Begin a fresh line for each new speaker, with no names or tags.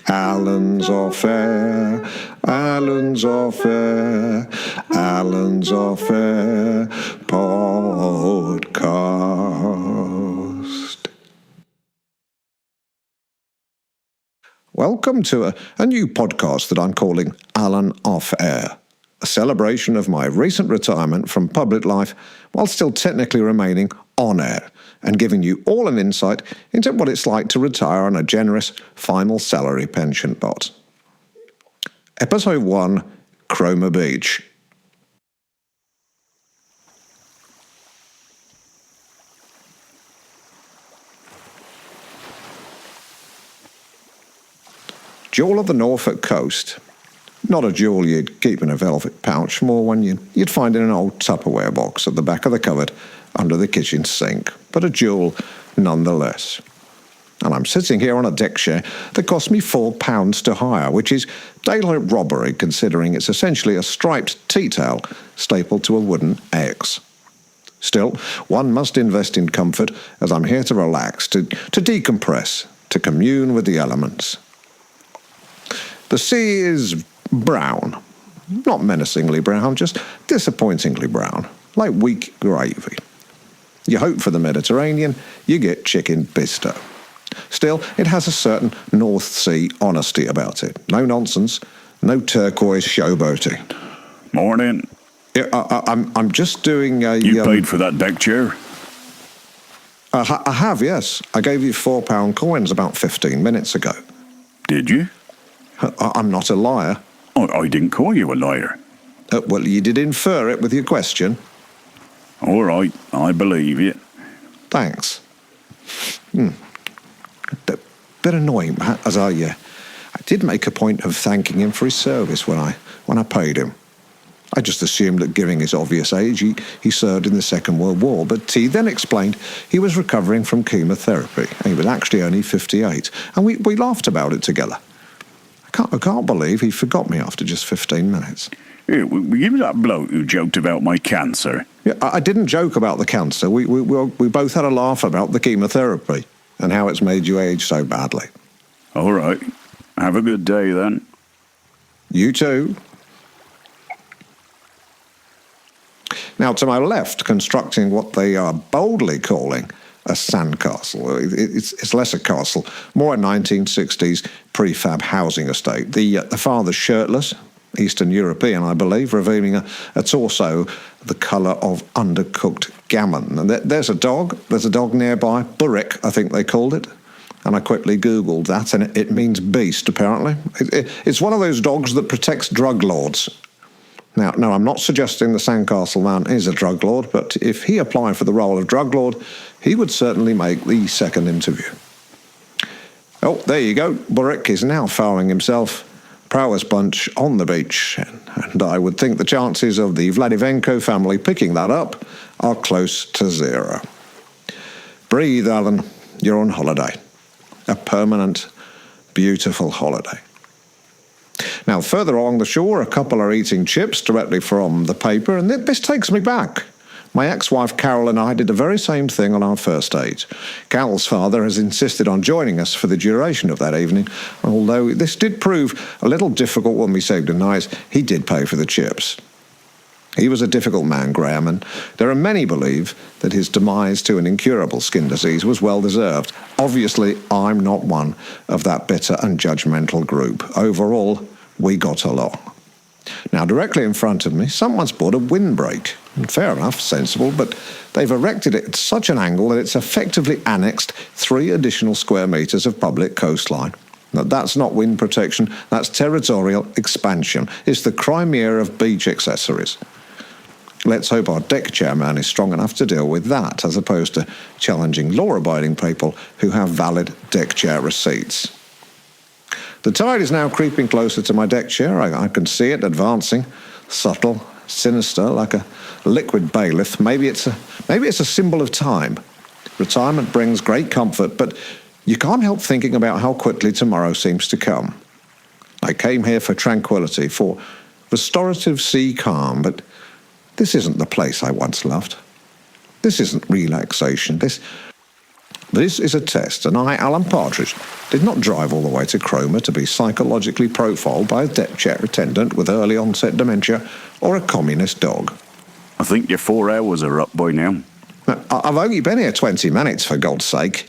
Alan's Off Air, Alan's Off Air, Alan's Off Air podcast. Welcome to a new podcast that I'm calling Alan Off Air, a celebration of my recent retirement from public life while still technically remaining on air and giving you all an insight into what it's like to retire on a generous final salary pension pot. Episode 1, Cromer Beach. Jewel of the Norfolk coast. Not a jewel you'd keep in a velvet pouch, more one you'd find in an old Tupperware box at the back of the cupboard under the kitchen sink, but a jewel nonetheless. And I'm sitting here on a deck chair that cost me £4 to hire, which is daylight robbery considering it's essentially a striped tea towel stapled to a wooden X. Still, one must invest in comfort as I'm here to relax, to decompress, to commune with the elements. The sea is brown. Not menacingly brown, just disappointingly brown, like weak gravy. You hope for the Mediterranean, you get chicken bisto. Still, it has a certain North Sea honesty about it. No nonsense, no turquoise showboating.
Morning.
Yeah, I'm just doing a...
You paid for that deck chair?
I have, yes. I gave you £4 coins about 15 minutes ago.
Did you?
I'm not a liar.
I didn't call you a liar.
Well, you did infer it with your question.
All right, I believe you.
Thanks. Bit annoying, as I did make a point of thanking him for his service when I paid him. I just assumed that given his obvious age, he served in the Second World War, but he then explained he was recovering from chemotherapy, and he was actually only 58, and we laughed about it together. I can't believe he forgot me after just 15 minutes.
Here, were you that bloke who joked about my cancer?
Yeah, I didn't joke about the cancer. We both had a laugh about the chemotherapy and how it's made you age so badly.
All right. Have a good day, then.
You too. Now, to my left, constructing what they are boldly calling a sandcastle. It's less a castle, more a 1960s prefab housing estate. The father's shirtless, Eastern European, I believe, revealing a torso the colour of undercooked gammon. And there's a dog nearby, Burrick, I think they called it. And I quickly Googled that, and it means beast, apparently. It's one of those dogs that protects drug lords. Now, no, I'm not suggesting the Sandcastle man is a drug lord, but if he applied for the role of drug lord, he would certainly make the second interview. Oh, there you go. Burrick is now fouling himself. Prowess bunch on the beach, and I would think the chances of the Vladivenko family picking that up are close to zero. Breathe, Alan. You're on holiday. A permanent, beautiful holiday. Now, further along the shore, a couple are eating chips directly from the paper, and this takes me back. My ex-wife Carol and I did the very same thing on our first date. Carol's father has insisted on joining us for the duration of that evening, although this did prove a little difficult when we said goodnight. He did pay for the chips. He was a difficult man, Graham, and there are many believe that his demise to an incurable skin disease was well-deserved. Obviously, I'm not one of that bitter and judgmental group. Overall, we got along. Now, directly in front of me, someone's bought a windbreak. Fair enough, sensible, but they've erected it at such an angle that it's effectively annexed 3 additional square metres of public coastline. Now, that's not wind protection, that's territorial expansion. It's the Crimea of beach accessories. Let's hope our deck chairman is strong enough to deal with that, as opposed to challenging law-abiding people who have valid deck chair receipts. The tide is now creeping closer to my deck chair. I can see it advancing, subtle, sinister, like a liquid bailiff. Maybe it's a symbol of time. Retirement brings great comfort, but you can't help thinking about how quickly tomorrow seems to come. I came here for tranquility, for restorative sea calm, but this isn't the place I once loved. This isn't relaxation. This This is a test, and I, Alan Partridge, did not drive all the way to Cromer to be psychologically profiled by a deckchair attendant with early onset dementia or a communist dog.
I think your 4 hours are up by now.
Now, I've only been here 20 minutes, for God's sake.